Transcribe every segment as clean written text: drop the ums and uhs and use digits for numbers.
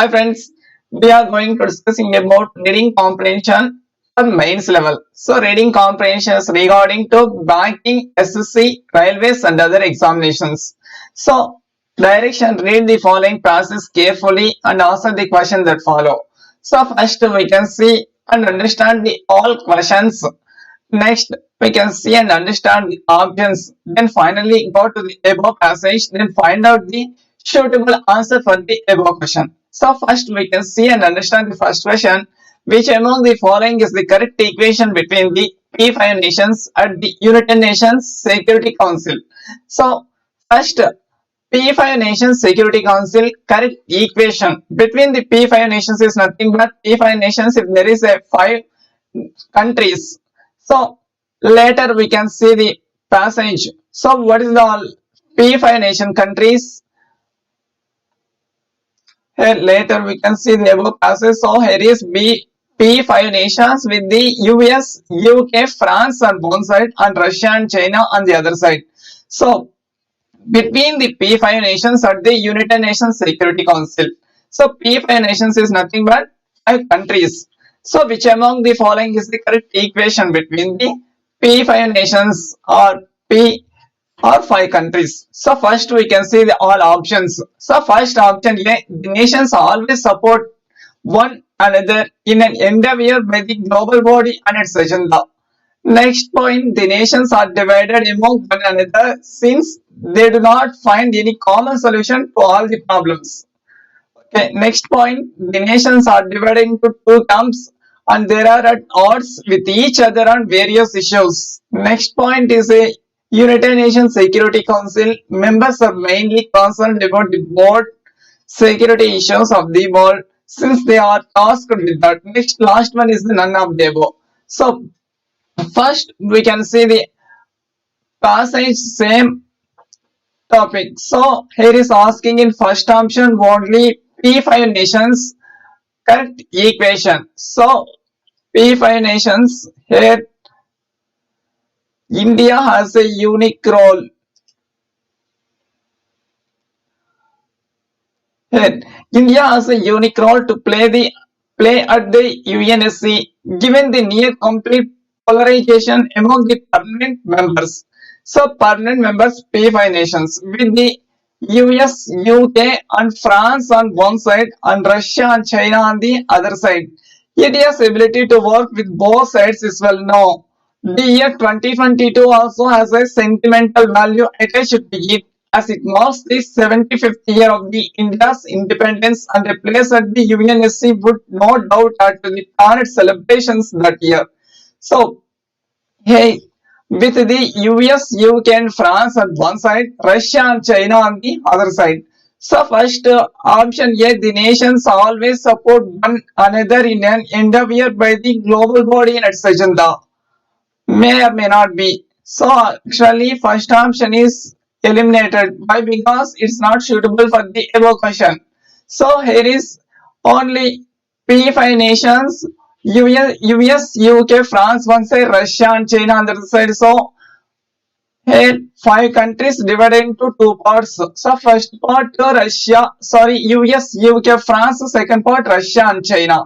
Hi friends, we are going to discussing about reading comprehension at mains level. So reading comprehension is regarding to banking, SSC, railways and other examinations. So direction, read the following passages carefully and answer the questions that follow. So first we can see and understand the all questions. Next we can see and understand the options. Then finally go to the above passage. Then find out the suitable answer for the above question. So first we can see and understand the first question. Which among the following is the correct equation between the P5 nations at the United Nations Security Council? So first P5 nations Security Council correct equation between the P5 nations is nothing but P5 nations if there is a 5 countries. So later we can see the passage. So what is the P5 nation countries? Here later we can see the above passage. So here is P5 nations with the US, UK, France on one side and Russia and China on the other side. So between the P5 nations at the United Nations Security Council. So P5 nations is nothing but 5 countries. So which among the following is the correct equation between the P5 nations or 5 countries? So first we can see the all options. So first option A, the nations always support one another in an endeavor by the global body and its agenda. Next point, the nations are divided among one another since they do not find any common solution to all the problems. Okay, next point, the nations are divided into 2 camps and they are at odds with each other on various issues. Next point is a United Nations Security Council. Members are mainly concerned about the broad security issues of the world since they are tasked with that. Next, last one is the none of the above. So first we can see the passage same topic. So here is asking in first option only P5 nations correct equation. So P5 nations here India has a unique role. Here India has a unique role to play at the UNSC given the near complete polarization among the permanent members. So permanent members P5 nations with the US, UK and France on one side and Russia and China on the other side. India's ability to work with both sides is well known. The year 2022 also has a sentimental value attached to it as it marks the 75th year of the India's independence and a place at the UNSC would no doubt add to the planet celebrations that year. So, hey, with the US, UK and France on one side, Russia and China on the other side. So first option A, the nations always support one another in an endeavor by the global body and its agenda. May or may not be. So actually first option is eliminated. Why? Because it's not suitable for the above question. So here is only P5 nations, US, UK, France one side, Russia and China on the other side. So here 5 countries divided into 2 parts. So first part US, UK, France. Second part Russia and China.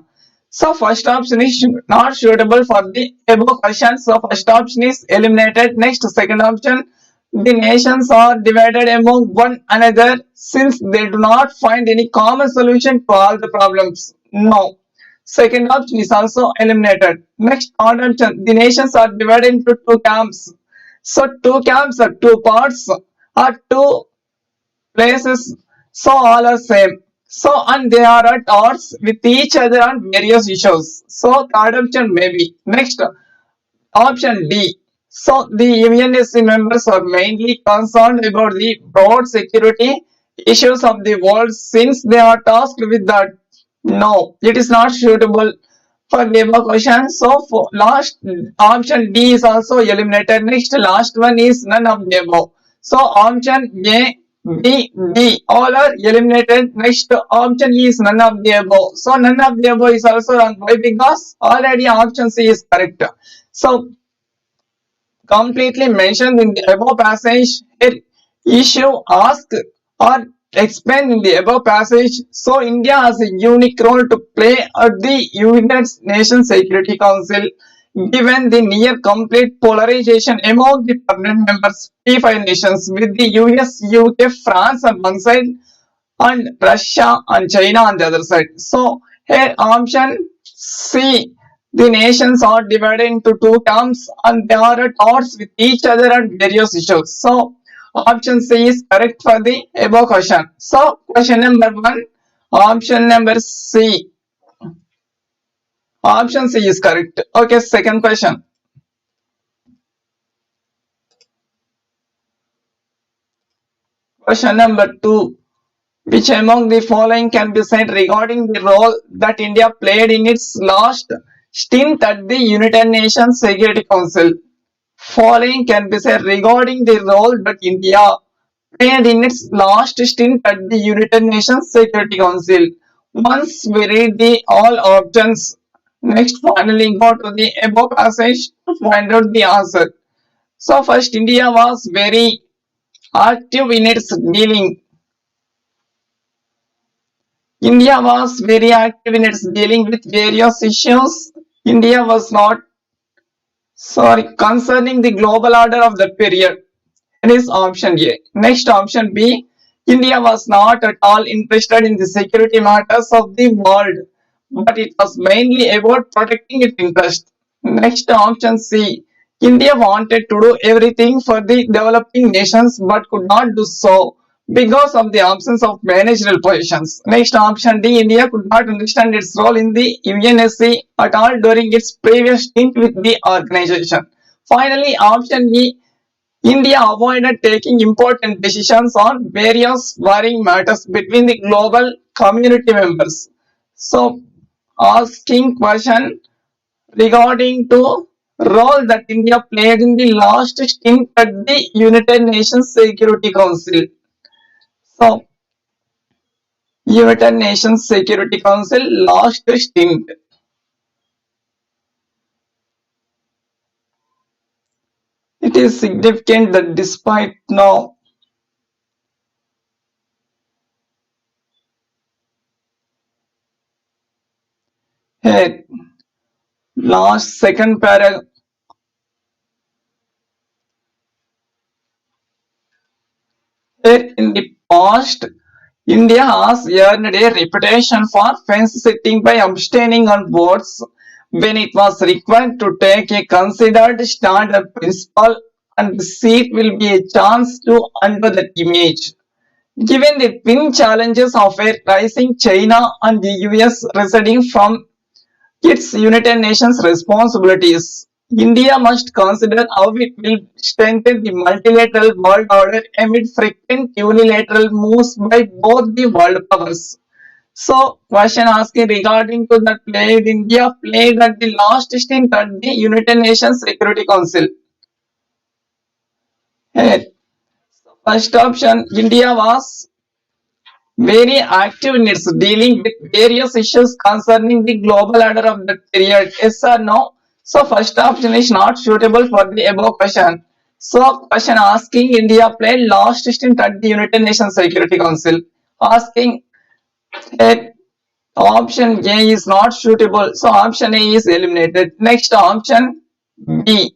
So first option is not suitable for the above question. So first option is eliminated. Next second option, the nations are divided among one another since they do not find any common solution to all the problems. No. Second option is also eliminated. Next option, the nations are divided into 2 camps. So 2 camps are 2 parts or 2 places. So all are same. So and they are at odds with each other on various issues. So third option may be. Next option D. So the UNSC members are mainly concerned about the broad security issues of the world since they are tasked with that. No, it is not suitable for the above question. So for last option D is also eliminated. Next last one is none of the above. So option A, B, D all are eliminated. Next option is none of the above. So none of the above is also wrong. Why? Because already option C is correct. So completely mentioned in the above passage, issue, ask or explained in the above passage. So India has a unique role to play at the United Nations Security Council, given the near complete polarization among the permanent members, P5 nations, with the US, UK, France on one side and Russia and China on the other side. So here option C, the nations are divided into two camps and they are at odds with each other on various issues. So option C is correct for the above question. So question number 1, option number C. Option C is correct. Okay, second question. Question number 2. Which among the following can be said regarding the role that India played in its last stint at the United Nations Security Council? Following can be said regarding the role that India played in its last stint at the United Nations Security Council. Once we read the all options, next finally go to the above passage to find out the answer. So first, India was very active in its dealing. India was very active in its dealing with various issues. India was not concerning the global order of the period. It is option A. Next option B. India was not at all interested in the security matters of the world, but it was mainly about protecting its interest. Next option C. India wanted to do everything for the developing nations but could not do so because of the absence of managerial positions. Next option D. India could not understand its role in the UNSC at all during its previous stint with the organization. Finally, option E. India avoided taking important decisions on various worrying matters between the global community members. So, asking question regarding to role that India played in the last stint at the United Nations Security Council. So, United Nations Security Council last stint. It is significant that despite now here last second paragraph here in the past, India has earned a reputation for fence sitting by abstaining on votes when it was required to take a considered stand on principle, and the seat will be a chance to undo that image. Given the twin challenges of a rising China and the US receding from its United Nations responsibilities, India must consider how it will strengthen the multilateral world order amid frequent unilateral moves by both the world powers. So, question asking regarding to that played India played at the last stint at the United Nations Security Council. Here, first option, India was very active in its dealing with various issues concerning the global order of the period. Yes or no? So first option is not suitable for the above question. So question asking India played last stint at the United Nations Security Council. Asking option A is not suitable. So option A is eliminated. Next option B.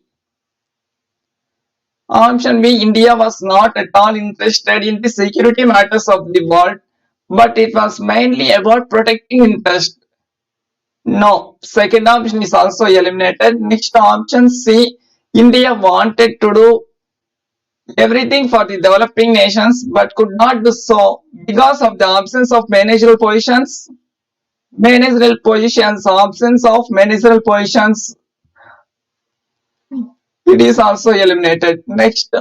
Option B, India was not at all interested in the security matters of the world, but it was mainly about protecting interest. No, second option is also eliminated. Next option C, India wanted to do everything for the developing nations but could not do so because of the absence of managerial positions. Absence of managerial positions. It is also eliminated. Next,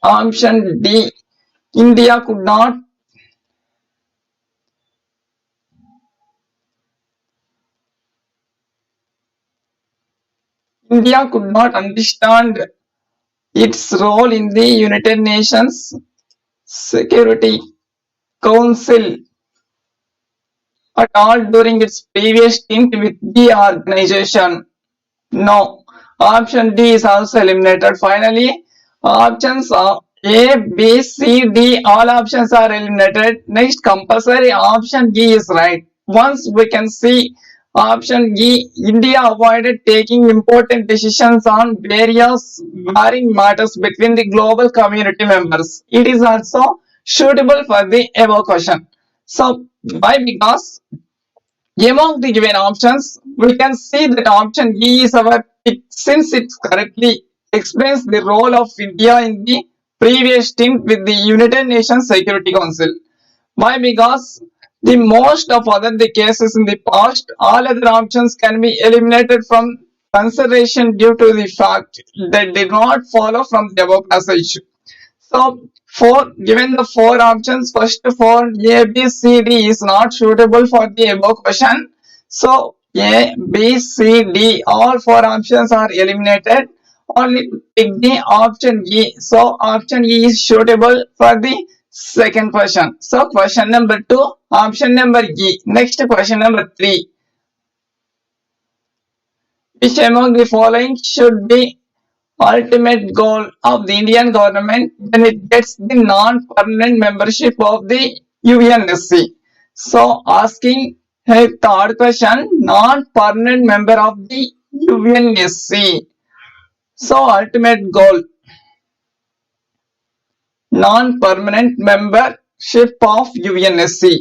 option D, India could not understand its role in the United Nations Security Council at all during its previous stint with the organization. No. Option D is also eliminated. Finally, options A, B, C, D, all options are eliminated. Next, compulsory option E is right. Once we can see option E, India avoided taking important decisions on various varying matters between the global community members. It is also suitable for the above question. So, why? Because among the given options, we can see that option E is our pick since it correctly explains the role of India in the previous stint with the United Nations Security Council. Why? Because the most of other the cases in the past, all other options can be eliminated from consideration due to the fact that did not follow from the above passage. So, given the four options, first for A, B, C, D is not suitable for the above question. So, A, B, C, D, all four options are eliminated. Only pick the option E. So, option E is suitable for the second question. So, question number 2, option number E. Next, question number 3. Which among the following should be ultimate goal of the Indian government when it gets the non-permanent membership of the UNSC? So, asking a third question, non-permanent member of the UNSC. So, ultimate goal, non-permanent membership of UNSC.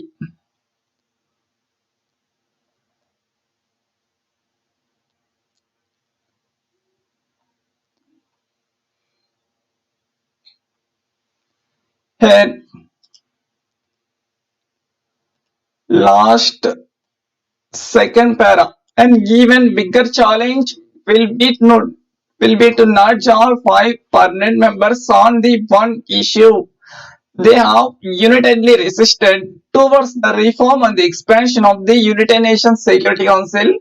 Here, last second para, an even bigger challenge will be to nudge all 5 permanent members on the one issue they have unitedly resisted towards the reform and the expansion of the United Nations Security Council,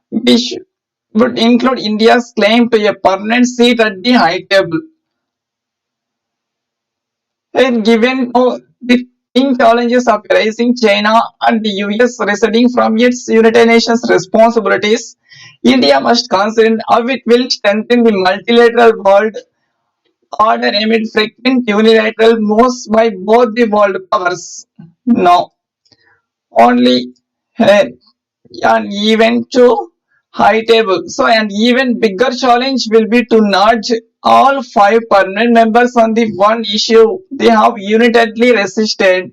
which would include India's claim to a permanent seat at the high table. And given the challenges of raising China and the US receding from its United Nations responsibilities, India must consider how it will strengthen the multilateral world order amid frequent unilateral moves by both the world powers. Now, only an even to high table. So, an even bigger challenge will be to nudge all 5 permanent members on the one issue they have unitedly resisted.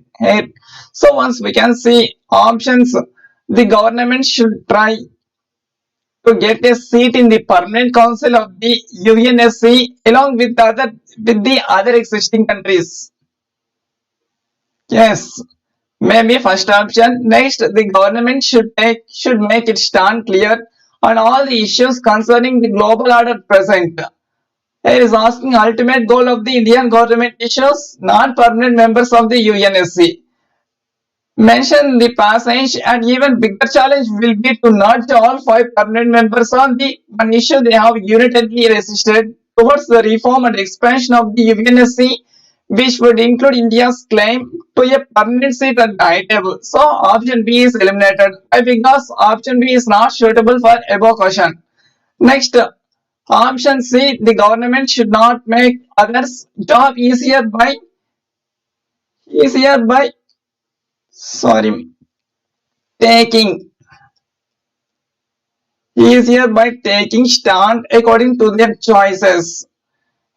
So, once we can see options, the government should try to get a seat in the permanent council of the UNSC along with the other existing countries. Yes, maybe first option. Next, the government should make its stand clear on all the issues concerning the global order present. Here is asking ultimate goal of the Indian government issues, non-permanent members of the UNSC. Mention the passage, and even bigger challenge will be to nudge all 5 permanent members on the one issue they have unitedly resisted towards the reform and expansion of the UNSC, which would include India's claim to a permanent seat at the high table. So, option B is eliminated because option B is not suitable for above question. Next, option C, the government should not make others' job easier by taking stand according to their choices.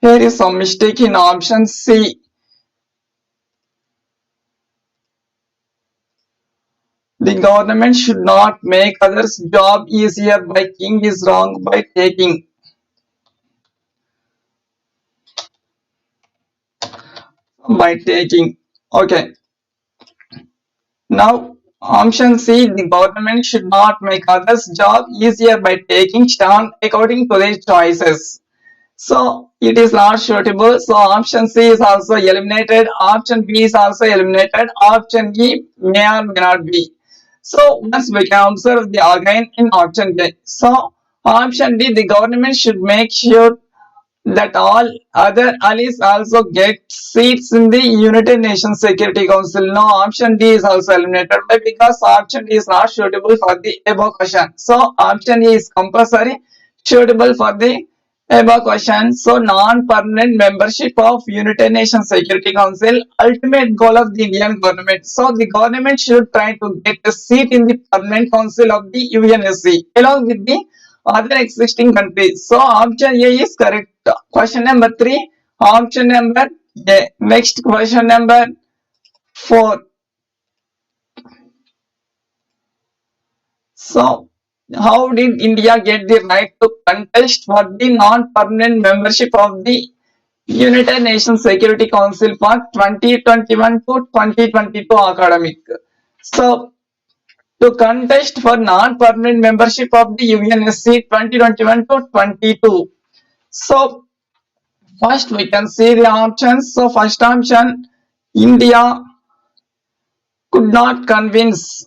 Here is some mistake in option C. The government should not make others' job easier by king is wrong by taking. Okay. Now, option C, the government should not make others' job easier by taking stand according to their choices. So, it is not suitable. So, option C is also eliminated. Option B is also eliminated. Option E may or may not be. So, once we can observe again in option B. So, option D, the government should make sure that all other allies also get seats in the United Nations Security Council. No, option D is also eliminated because option D is not suitable for the above question. So, option E is compulsory suitable for the Above question. So, non-permanent membership of United Nations Security Council, ultimate goal of the Indian government. So, the government should try to get a seat in the permanent council of the UNSC along with the other existing countries. So, option A is correct. Question number 3. Option number A. Next question number 4. So, how did India get the right to contest for the non-permanent membership of the United Nations Security Council for 2021 to 2022 academic? So, to contest for non-permanent membership of the UNSC 2021 to 22. So, first we can see the options. So, first option, India could not convince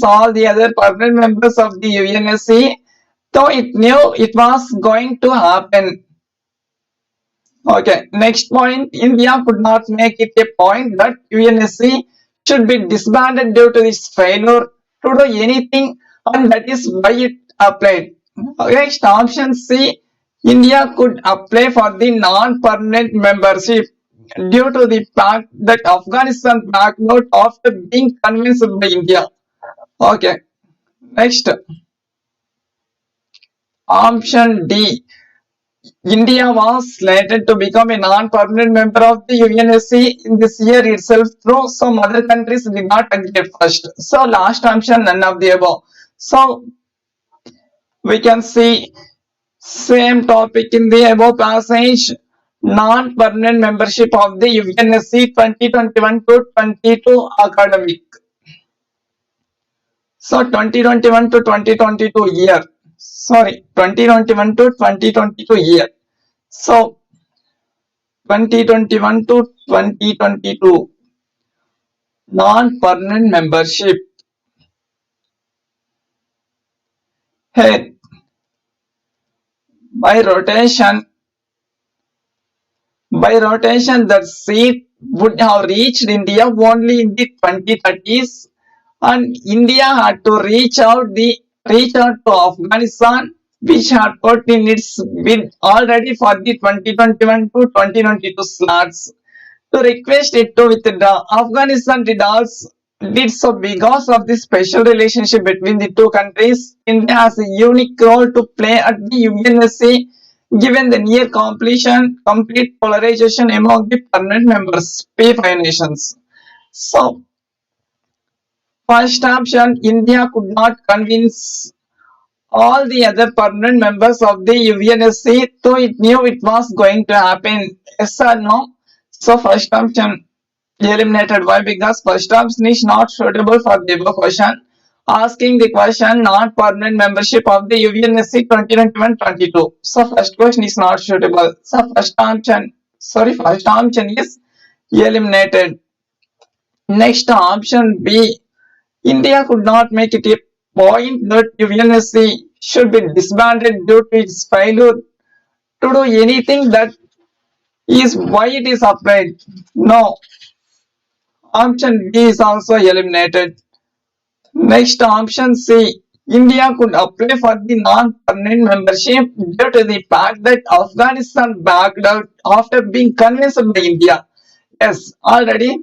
all the other permanent members of the UNSC, though it knew it was going to happen. Okay, next point, India could not make it a point that UNSC should be disbanded due to its failure to do anything, and that is why it applied. Next, option C, India could apply for the non-permanent membership due to the fact that Afghanistan backed out after being convinced by India. Okay, next, option D, India was slated to become a non-permanent member of the UNSC in this year itself, though some other countries did not agree at first. So, last option, none of the above. So, we can see same topic in the above passage, non-permanent membership of the UNSC 2021 to 22 academic. So, 2021 to 2022 year. Sorry, 2021 to 2022 year. So, 2021 to 2022 non-permanent membership. Here, by rotation, that seat would have reached India only in the 2030s, and India had to reach out to Afghanistan, which had put in its bid already for the 2021 to 2022 slots, to request it to withdraw. Afghanistan did so because of the special relationship between the two countries. India has a unique role to play at the UNSC given the near complete polarization among the permanent members, P5 nations. So, first option, India could not convince all the other permanent members of the UNSC, though it knew it was going to happen. Yes or no? So, first option eliminated. Why? Because first option is not suitable for the above question. Asking the question, non-permanent membership of the UNSC 2021-22. So, first question is not suitable. So, first option is eliminated. Next, option B, India could not make it a point that UNSC should be disbanded due to its failure to do anything, that is why it is applied. No. Option B is also eliminated. Next, option C, India could apply for the non-permanent membership due to the fact that Afghanistan backed out after being convinced by India. Yes, already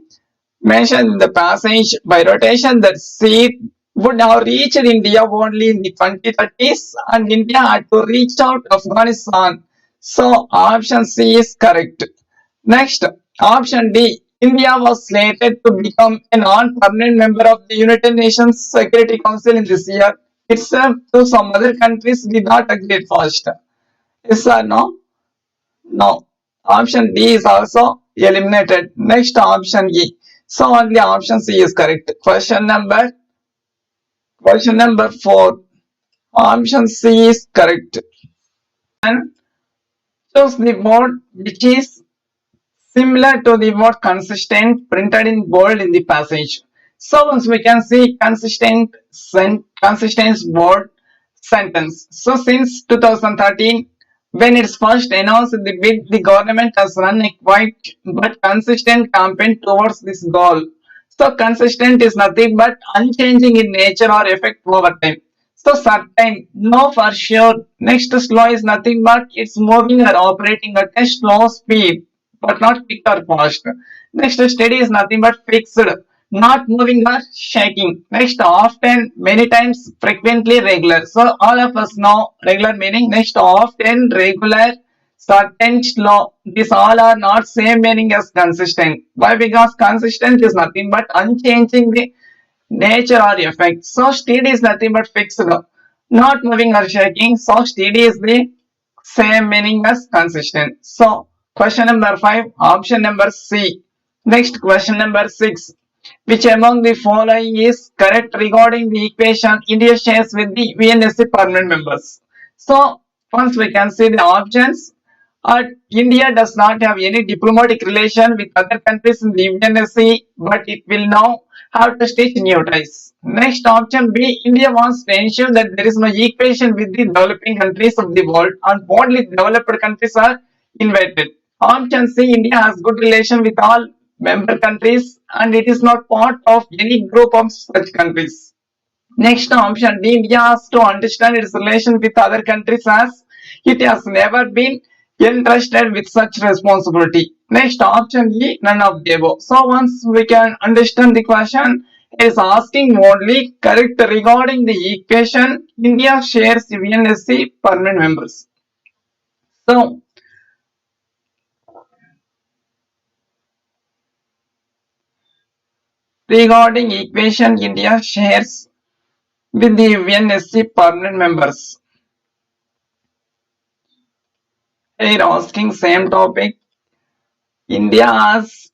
mentioned in the passage, by rotation that seat would have reached India only in the 2030s, and India had to reach out to Afghanistan. So, option C is correct. Next, option D, India was slated to become a non-permanent member of the United Nations Security Council in this year itself, though some other countries did not agree at first. Yes or no? No. Option D is also eliminated. Next, option E. So, only option C is correct. Question number 4. Option C is correct. And choose the word which is similar to the word consistent printed in bold in the passage. So, once we can see consistent word sentence. So, since 2013, when it's first announced the bid, the government has run a quiet but consistent campaign towards this goal. So, consistent is nothing but unchanging in nature or effect over time. So certain, no for sure. Next slow is nothing but it's moving or operating at a slow speed, but not quick or fast. Next steady is nothing but fixed, not moving or shaking. Next often, many times, frequently, regular. So all of us know regular meaning. Next often, regular, certain, slow. These all are not same meaning as consistent. Why? Because consistent is nothing but unchanging the nature or effect. So steady is nothing but fixed, not moving or shaking. So steady is the same meaning as consistent. So question number 5, option number C. Next question number 6. Which among the following is correct regarding the equation India shares with the UNSC permanent members? So once we can see the options. India does not have any diplomatic relation with other countries in the UNSC, but it will now have to stitch new ties. Next option B, India wants to ensure that there is no equation with the developing countries of the world and only developed countries are invited. Option C, India has good relation with all member countries and it is not part of any group of such countries. Next option D, India has to understand its relation with other countries as it has never been entrusted with such responsibility. Next option E, none of the above. So once we can understand the question, it is asking only correct regarding the equation India shares UNSC permanent members. So regarding equation India shares with the UNSC permanent members. Here asking same topic. India has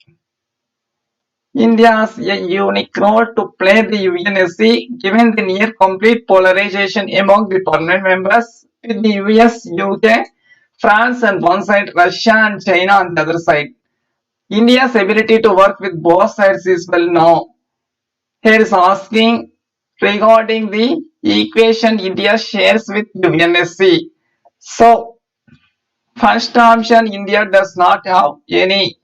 a unique role to play the UNSC given the near complete polarization among the permanent members with the US, UK, France on one side, Russia and China on the other side. India's ability to work with both sides is well known. Here is asking regarding the equation India shares with UNSC. So, first option, India does not have any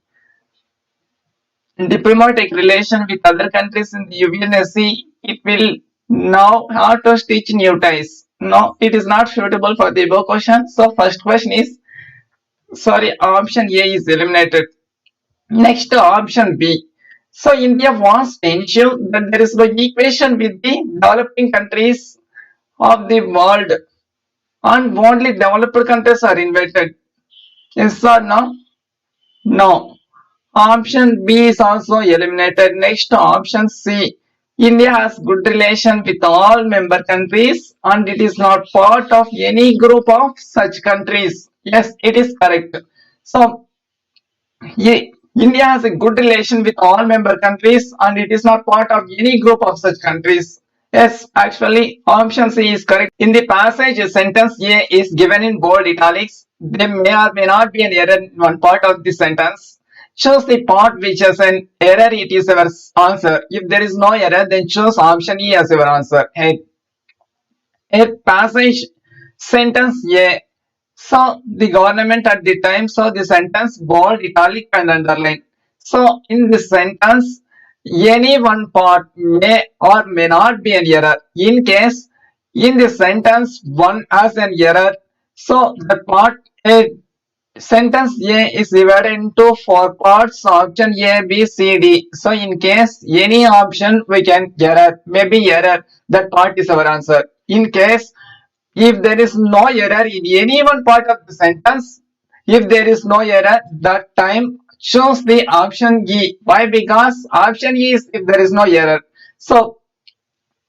diplomatic relation with other countries in the UNSC. It will now have to stitch new ties. No, it is not suitable for the above question. So, first question is, option A is eliminated. Next, option B. So, India wants to ensure that there is no equation with the developing countries of the world and only developed countries are invited. Yes or no? No. Option B is also eliminated. Next, option C. India has good relation with all member countries and it is not part of any group of such countries. Yes, it is correct. So, India has a good relation with all member countries and it is not part of any group of such countries. Yes, actually, option C is correct. In the passage, sentence A is given in bold italics. There may or may not be an error in one part of the sentence. Choose the part which has an error, it is your answer. If there is no error, then choose option E as your answer. A passage sentence A. So the government at the time saw the sentence bold, italic and underline. So in this sentence, any one part may or may not be an error. In case in the sentence one has an error, so the part A sentence A is divided into 4 parts, option A, B, C, D. So in case any option we can error, maybe error, that part is our answer. In case if there is no error in any one part of the sentence, if there is no error, that time choose the option E. Why? Because option E is if there is no error. So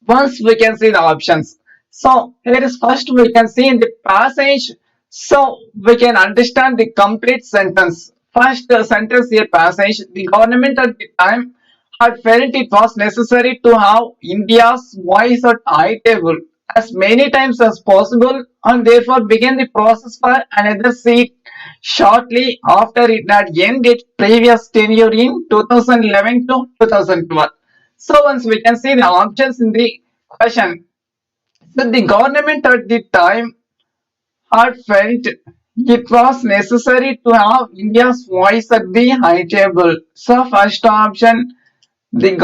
once we can see the options. So here is first we can see in the passage. So we can understand the complete sentence. First sentence here passage. The government at the time had felt it was necessary to have India's voice at high table as many times as possible and therefore began the process for another seat shortly after it had ended its previous tenure in 2011 to 2012. So once we can see the options in the question. So the government at the time had felt it was necessary to have India's voice at the high table. So first option, the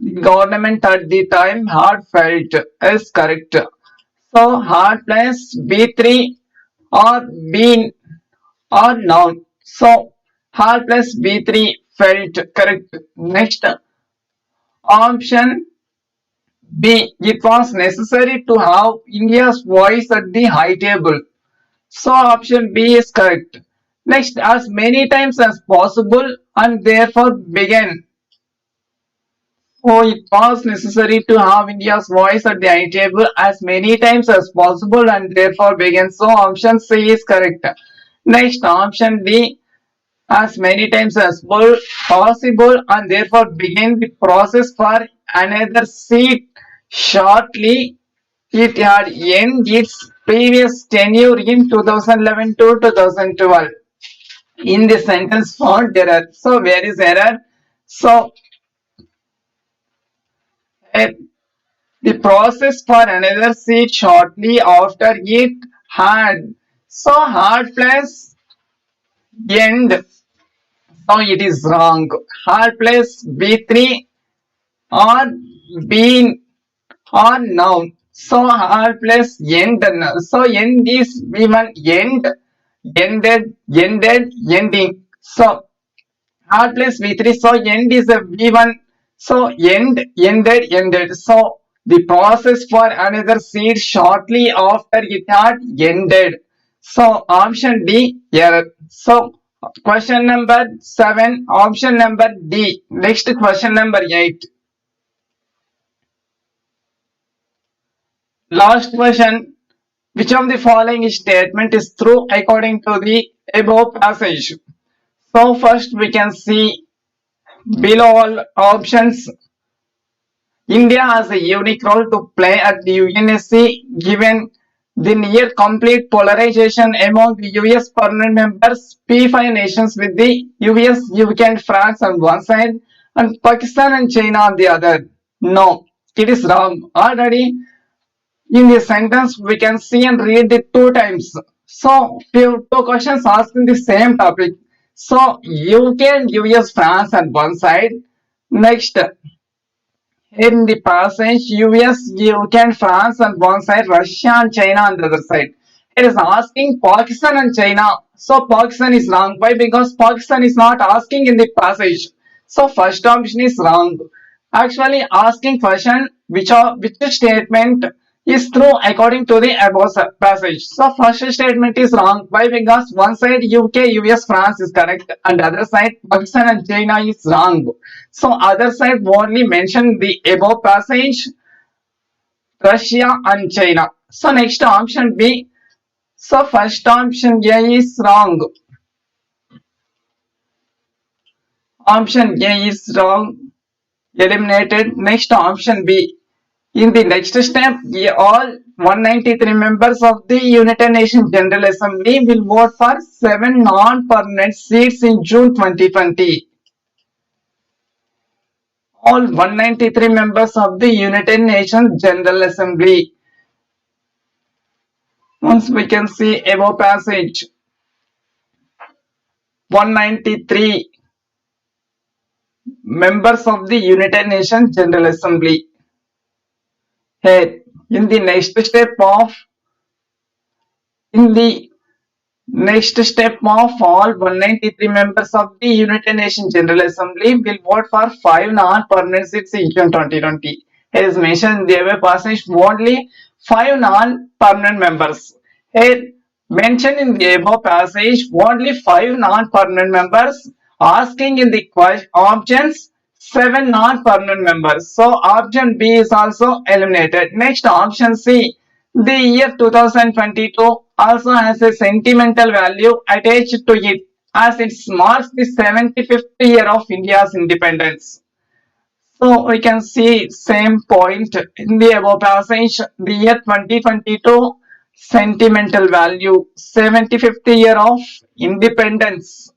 The government at the time had felt is correct. So had plus B3 or been or noun. So had plus B3 felt correct. Next option B. It was necessary to have India's voice at the high table. So option B is correct. Next, as many times as possible and therefore began. So it was necessary to have India's voice at the high table as many times as possible and therefore began. So option C is correct. Next, option D, as many times as possible and therefore begin the process for another seat shortly. It had ended its previous tenure in 2011 to 2012. In the sentence found error. So where is error? So the process for another seat shortly after it had. So had plus end. So it is wrong. Had plus B3 or been or noun. So had plus end. So end is B1 end, ending. So R plus V3. So end is a V1. So ended. So the process for another seed shortly after it had ended. So option D error. So question number 7, option number D. Next question number 8. Last question. Which of the following statement is true according to the above passage? So first we can see below all options. India has a unique role to play at the UNSC given the near complete polarization among the US permanent members, P5 nations with the US, UK and France on one side and Pakistan and China on the other. No, it is wrong. Already in the sentence we can see and read it 2 times. So two questions asking the same topic. So UK and US, France on one side. Next, in the passage, US, UK and France on one side, Russia and China on the other side. It is asking Pakistan and China. So Pakistan is wrong. Why? Because Pakistan is not asking in the passage. So first option is wrong. Actually asking question which statement is true according to the above passage. So first statement is wrong. Why? Because one side UK, US, France is correct and other side Pakistan and China is wrong. So other side only mention the above passage, Russia and China. So next option B. So first option A is wrong. Option A is wrong. Eliminated. Next option B. In the next step, all 193 members of the United Nations General Assembly will vote for 7 non-permanent seats in June 2020. All 193 members of the United Nations General Assembly. Once we can see above passage, 193 members of the United Nations General Assembly. Here, in the next step of all 193 members of the United Nations General Assembly will vote for 5 non-permanent seats in June 2020. Here is mentioned in the above passage only 5 non-permanent members. Here mentioned in the above passage only 5 non-permanent members, asking in the options 7 non-permanent members. So option B is also eliminated. Next option C. The year 2022 also has a sentimental value attached to it as it marks the 75th year of India's independence. So we can see same point in the above passage. The year 2022 sentimental value 75th year of independence.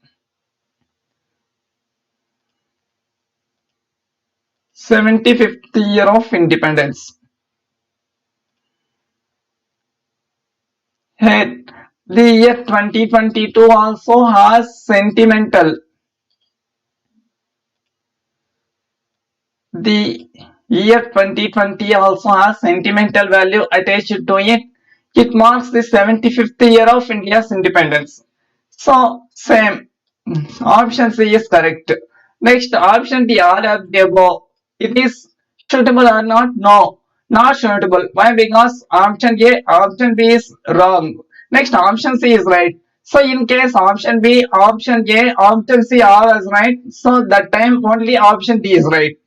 75th year of independence. Here, the year 2022 also has sentimental. the year 2020 also has sentimental value attached to it. It marks the 75th year of India's independence. So, same. Option C is correct. Next, option D, all of the above. It is suitable or not? No, not suitable. Why? Because option B is wrong. Next, option C is right. So, in case option B, option A, option C all is right, so that time only option D is right.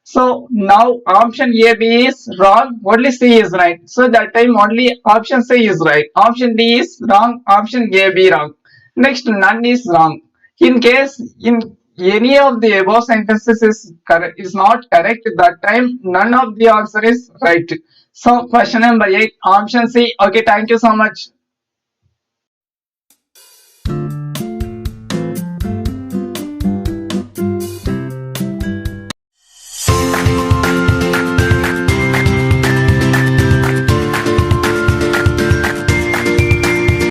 So now option A, B is wrong, only C is right. So that time only option C is right. Option D is wrong, option A, B wrong. Next, none is wrong. In case in any of the above sentences is not correct, that time none of the answer is right. So question number 8, option C. Okay, thank you so much.